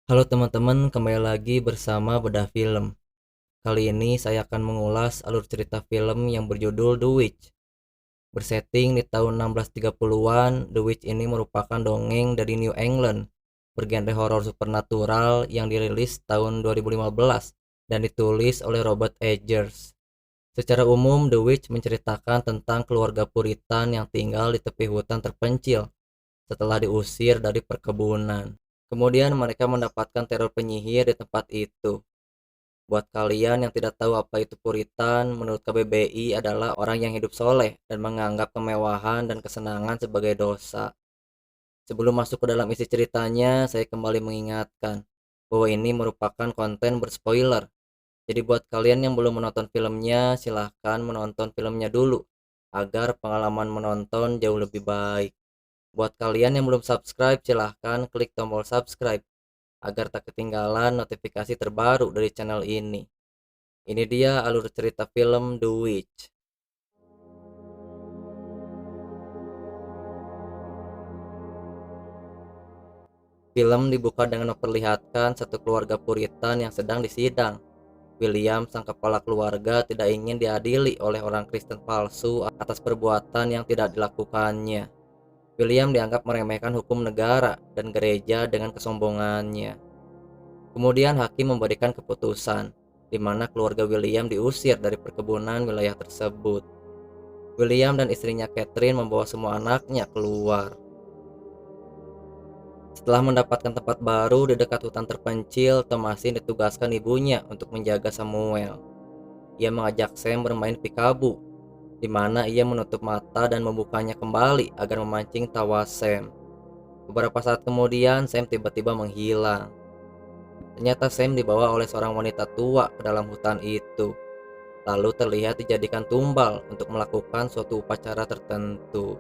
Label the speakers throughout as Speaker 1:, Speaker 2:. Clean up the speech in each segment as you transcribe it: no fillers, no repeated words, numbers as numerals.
Speaker 1: Halo teman-teman, kembali lagi bersama Bedah Film. Kali ini saya akan mengulas alur cerita film yang berjudul The Witch. Bersetting di tahun 1630-an, The Witch ini merupakan dongeng dari New England, bergenre horor supernatural yang dirilis tahun 2015 dan ditulis oleh Robert Eggers. Secara umum, The Witch menceritakan tentang keluarga Puritan yang tinggal di tepi hutan terpencil setelah diusir dari perkebunan. Kemudian mereka mendapatkan teror penyihir di tempat itu. Buat kalian yang tidak tahu apa itu Puritan, menurut KBBI adalah orang yang hidup soleh dan menganggap kemewahan dan kesenangan sebagai dosa. Sebelum masuk ke dalam isi ceritanya, saya kembali mengingatkan bahwa ini merupakan konten berspoiler. Jadi buat kalian yang belum menonton filmnya, silahkan menonton filmnya dulu agar pengalaman menonton jauh lebih baik. Buat kalian yang belum subscribe, silahkan klik tombol subscribe agar tak ketinggalan notifikasi terbaru dari channel ini. Ini dia alur cerita film The Witch. Film dibuka dengan memperlihatkan satu keluarga Puritan yang sedang disidang. William, sang kepala keluarga, tidak ingin diadili oleh orang Kristen palsu atas perbuatan yang tidak dilakukannya. William dianggap meremehkan hukum negara dan gereja dengan kesombongannya. Kemudian hakim memberikan keputusan, di mana keluarga William diusir dari perkebunan wilayah tersebut. William dan istrinya Catherine membawa semua anaknya keluar. Setelah mendapatkan tempat baru di dekat hutan terpencil, Thomasin ditugaskan ibunya untuk menjaga Samuel. Ia mengajak Sam bermain pikabu, di mana ia menutup mata dan membukanya kembali agar memancing tawa Sam. Beberapa saat kemudian, Sam tiba-tiba menghilang. Ternyata Sam dibawa oleh seorang wanita tua ke dalam hutan itu, lalu terlihat dijadikan tumbal untuk melakukan suatu upacara tertentu.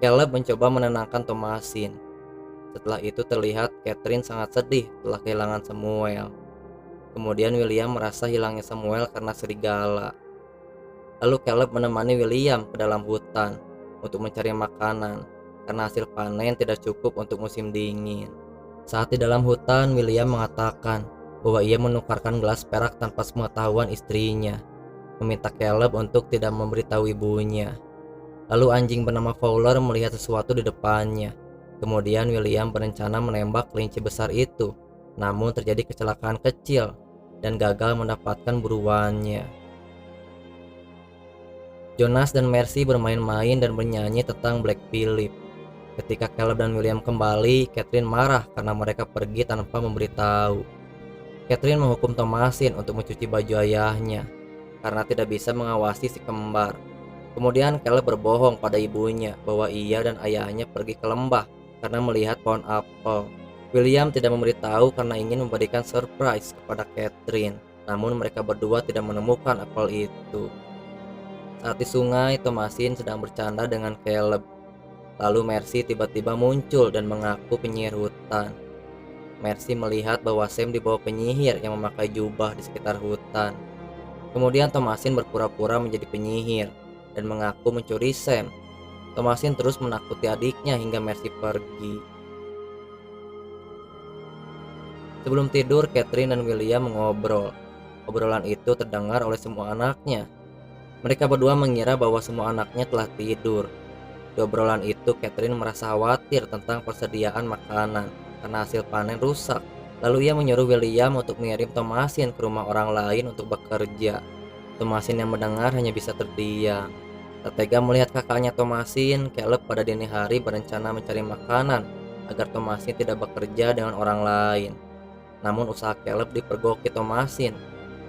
Speaker 1: Caleb mencoba menenangkan Thomasin. Setelah itu terlihat Catherine sangat sedih telah kehilangan Samuel. Kemudian William merasa hilangnya Samuel karena serigala. Lalu Caleb menemani William ke dalam hutan untuk mencari makanan karena hasil panen tidak cukup untuk musim dingin. Saat di dalam hutan, William mengatakan bahwa ia menukarkan gelas perak tanpa sepengetahuan istrinya, meminta Caleb untuk tidak memberitahu ibunya. Lalu anjing bernama Fowler melihat sesuatu di depannya. Kemudian William berencana menembak kelinci besar itu, namun terjadi kecelakaan kecil dan gagal mendapatkan buruannya. Jonas dan Mercy bermain-main dan bernyanyi tentang Black Phillip. Ketika Caleb dan William kembali, Catherine marah karena mereka pergi tanpa memberitahu. Catherine menghukum Thomasin untuk mencuci baju ayahnya karena tidak bisa mengawasi si kembar. Kemudian Caleb berbohong pada ibunya bahwa ia dan ayahnya pergi ke lembah karena melihat pohon apel. William tidak memberitahu karena ingin memberikan surprise kepada Catherine, namun mereka berdua tidak menemukan apel itu. Saat di sungai, Thomasin sedang bercanda dengan Caleb. Lalu Mercy tiba-tiba muncul dan mengaku penyihir hutan. Mercy melihat bahwa Sam dibawa penyihir yang memakai jubah di sekitar hutan. Kemudian Thomasin berpura-pura menjadi penyihir dan mengaku mencuri Sam. Thomasin terus menakuti adiknya hingga Mercy pergi. Sebelum tidur, Catherine dan William mengobrol. Obrolan itu terdengar oleh semua anaknya. Mereka berdua mengira bahwa semua anaknya telah tidur. Di obrolan itu, Catherine merasa khawatir tentang persediaan makanan karena hasil panen rusak. Lalu ia menyuruh William untuk mengirim Thomasin ke rumah orang lain untuk bekerja. Thomasin yang mendengar hanya bisa terdiam. Tak tega melihat kakaknya Thomasin, Caleb pada dini hari berencana mencari makanan agar Thomasin tidak bekerja dengan orang lain. Namun usaha Caleb dipergoki Thomasin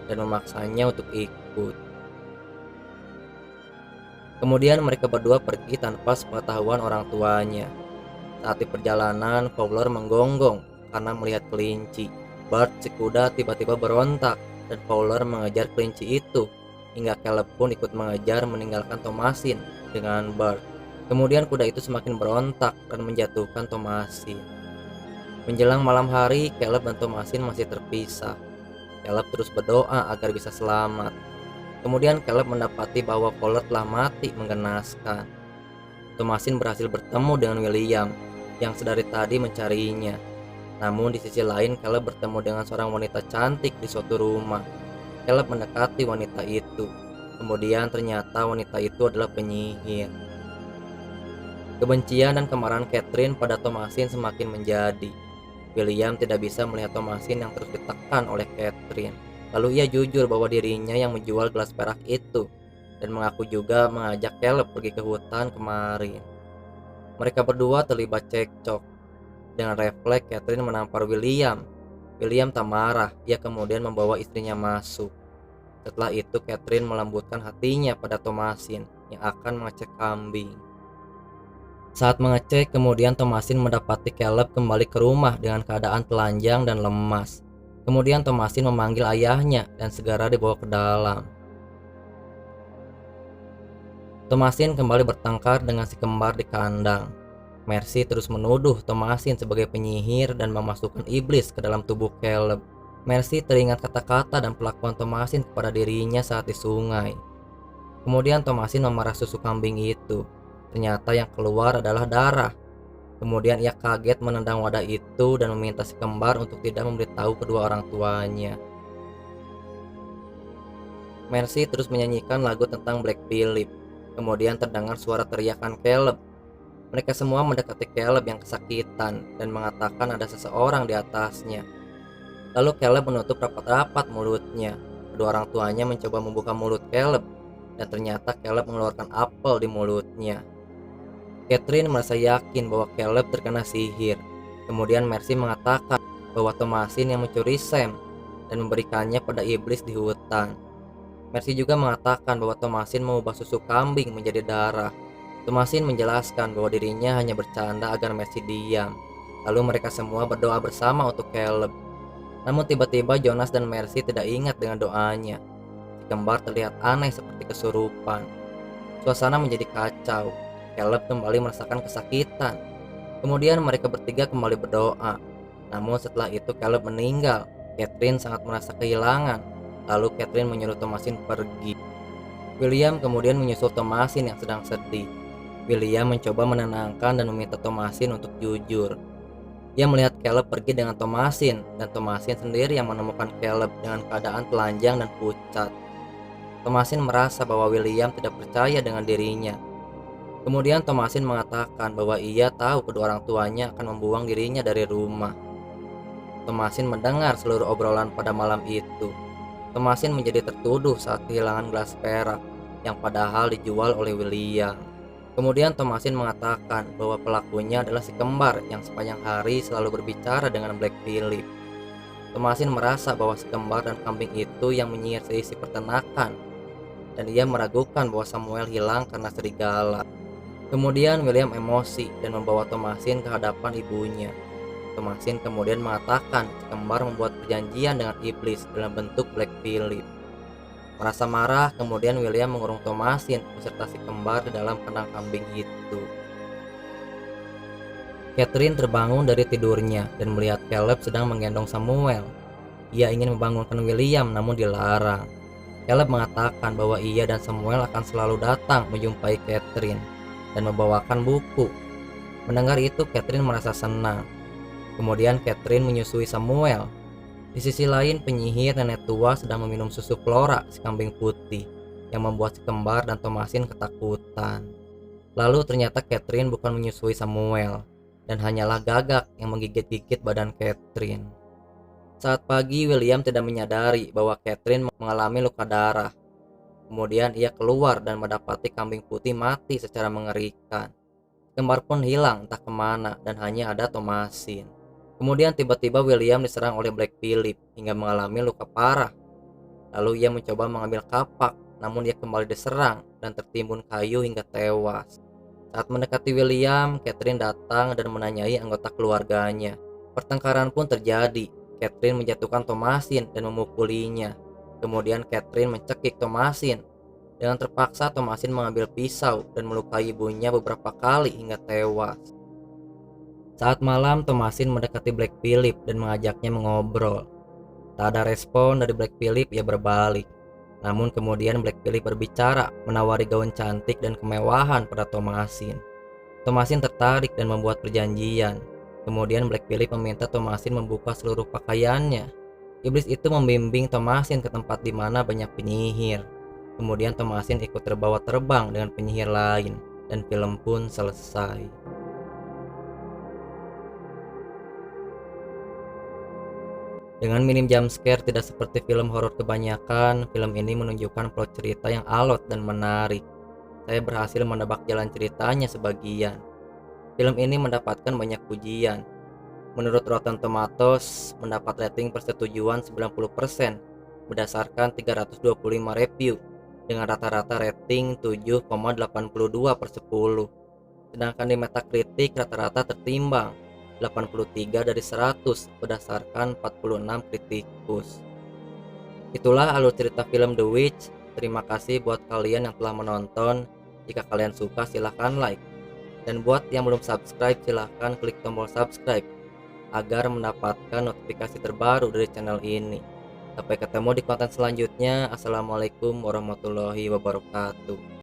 Speaker 1: dan memaksanya untuk ikut. Kemudian mereka berdua pergi tanpa sepengetahuan orang tuanya. Saat di perjalanan, Fowler menggonggong karena melihat kelinci. Bart si kuda tiba-tiba berontak dan Fowler mengejar kelinci itu, hingga Caleb pun ikut mengejar meninggalkan Thomasin dengan Bart. Kemudian kuda itu semakin berontak dan menjatuhkan Thomasin. Menjelang malam hari, Caleb dan Thomasin masih terpisah. Caleb terus berdoa agar bisa selamat. Kemudian Caleb mendapati bahwa Fowler telah mati menggenaskan. Thomasin berhasil bertemu dengan William. yang sedari tadi mencarinya. Namun di sisi lain Caleb bertemu dengan seorang wanita cantik di suatu rumah. Caleb mendekati wanita itu. Kemudian ternyata wanita itu adalah penyihir. Kebencian dan kemarahan Catherine pada Thomasin semakin menjadi. William tidak bisa melihat Thomasin yang terus ditekan oleh Catherine. Lalu ia jujur bahwa dirinya yang menjual gelas perak itu dan mengaku juga mengajak Caleb pergi ke hutan kemarin. Mereka berdua terlibat cekcok. Dengan refleks Catherine menampar William. William tak marah, ia kemudian membawa istrinya masuk. Setelah itu Catherine melembutkan hatinya pada Thomasin yang akan mengecek kambing. Saat mengecek, kemudian Thomasin mendapati Caleb kembali ke rumah dengan keadaan telanjang dan lemas. Kemudian Thomasin memanggil ayahnya dan segera dibawa ke dalam. Thomasin kembali bertengkar dengan si kembar di kandang. Mercy terus menuduh Thomasin sebagai penyihir dan memasukkan iblis ke dalam tubuh Caleb. Mercy teringat kata-kata dan perlakuan Thomasin kepada dirinya saat di sungai. Kemudian Thomasin memerah susu kambing itu. Ternyata yang keluar adalah darah. Kemudian ia kaget menendang wadah itu dan meminta si kembar untuk tidak memberitahu kedua orang tuanya. Mercy terus menyanyikan lagu tentang Black Phillip. Kemudian terdengar suara teriakan Caleb. Mereka semua mendekati Caleb yang kesakitan dan mengatakan ada seseorang di atasnya. Lalu Caleb menutup rapat-rapat mulutnya. Kedua orang tuanya mencoba membuka mulut Caleb dan ternyata Caleb mengeluarkan apel di mulutnya. Catherine merasa yakin bahwa Caleb terkena sihir. Kemudian Mercy mengatakan bahwa Thomasin yang mencuri Sam dan memberikannya pada iblis di hutan. Mercy juga mengatakan bahwa Thomasin mengubah susu kambing menjadi darah. Thomasin menjelaskan bahwa dirinya hanya bercanda agar Mercy diam. Lalu mereka semua berdoa bersama untuk Caleb. Namun tiba-tiba Jonas dan Mercy tidak ingat dengan doanya. Si kembar terlihat aneh seperti kesurupan. Suasana menjadi kacau. Caleb kembali merasakan kesakitan. Kemudian mereka bertiga kembali berdoa. Namun setelah itu Caleb meninggal. Catherine sangat merasa kehilangan. Lalu Catherine menyuruh Thomasin pergi. William kemudian menyusul Thomasin yang sedang sedih. William mencoba menenangkan dan meminta Thomasin untuk jujur. Ia melihat Caleb pergi dengan Thomasin dan Thomasin sendiri yang menemukan Caleb dengan keadaan telanjang dan pucat. Thomasin merasa bahwa William tidak percaya dengan dirinya. Kemudian Thomasin mengatakan bahwa ia tahu kedua orang tuanya akan membuang dirinya dari rumah. Thomasin mendengar seluruh obrolan pada malam itu. Thomasin menjadi tertuduh saat kehilangan gelas perak yang padahal dijual oleh William. Kemudian Thomasin mengatakan bahwa pelakunya adalah si kembar yang sepanjang hari selalu berbicara dengan Black Phillip. Thomasin merasa bahwa si kembar dan kambing itu yang menyihir seisi peternakan dan ia meragukan bahwa Samuel hilang karena serigala. Kemudian William emosi dan membawa Thomasin ke hadapan ibunya. Thomasin kemudian mengatakan si kembar membuat perjanjian dengan iblis dalam bentuk Black Phillip. Merasa marah, kemudian William mengurung Thomasin beserta si kembar di dalam kandang kambing itu. Catherine terbangun dari tidurnya dan melihat Caleb sedang menggendong Samuel. Ia ingin membangunkan William namun dilarang. Caleb mengatakan bahwa ia dan Samuel akan selalu datang menjumpai Catherine dan membawakan buku. Mendengar itu Catherine merasa senang. Kemudian Catherine menyusui Samuel. Di sisi lain penyihir nenek tua sedang meminum susu Flora si kambing putih yang membuat si kembar dan Thomasin ketakutan. Lalu ternyata Catherine bukan menyusui Samuel dan hanyalah gagak yang menggigit-gigit badan Catherine. Saat pagi William tidak menyadari bahwa Catherine mengalami luka darah. Kemudian ia keluar dan mendapati kambing putih mati secara mengerikan. Kembar pun hilang entah kemana dan hanya ada Thomasin. Kemudian tiba-tiba William diserang oleh Black Phillip hingga mengalami luka parah. Lalu ia mencoba mengambil kapak, namun ia kembali diserang dan tertimbun kayu hingga tewas. Saat mendekati William, Catherine datang dan menanyai anggota keluarganya. Pertengkaran pun terjadi. Catherine menjatuhkan Thomasin dan memukulinya. Kemudian Catherine mencekik Thomasin. Dengan terpaksa Thomasin mengambil pisau dan melukai ibunya beberapa kali hingga tewas. Saat malam Thomasin mendekati Black Phillip dan mengajaknya mengobrol. Tak ada respon dari Black Phillip, ia berbalik. Namun kemudian Black Phillip berbicara, menawari gaun cantik dan kemewahan pada Thomasin. Thomasin tertarik dan membuat perjanjian. Kemudian Black Phillip meminta Thomasin membuka seluruh pakaiannya. Iblis itu membimbing Thomasin ke tempat di mana banyak penyihir. Kemudian Thomasin ikut terbawa terbang dengan penyihir lain, dan film pun selesai. Dengan minim jumpscare tidak seperti film horor kebanyakan, film ini menunjukkan plot cerita yang alot dan menarik. Saya berhasil menebak jalan ceritanya sebagian. Film ini mendapatkan banyak pujian. Menurut Rotten Tomatoes, mendapat rating persetujuan 90% berdasarkan 325 review dengan rata-rata rating 7,82/10. Sedangkan di Metacritic rata-rata tertimbang 83 dari 100 berdasarkan 46 kritikus. Itulah alur cerita film The Witch. Terima kasih buat kalian yang telah menonton. Jika kalian suka silahkan like. Dan buat yang belum subscribe silahkan klik tombol subscribe agar mendapatkan notifikasi terbaru dari channel ini. Sampai ketemu di konten selanjutnya. Assalamualaikum warahmatullahi wabarakatuh.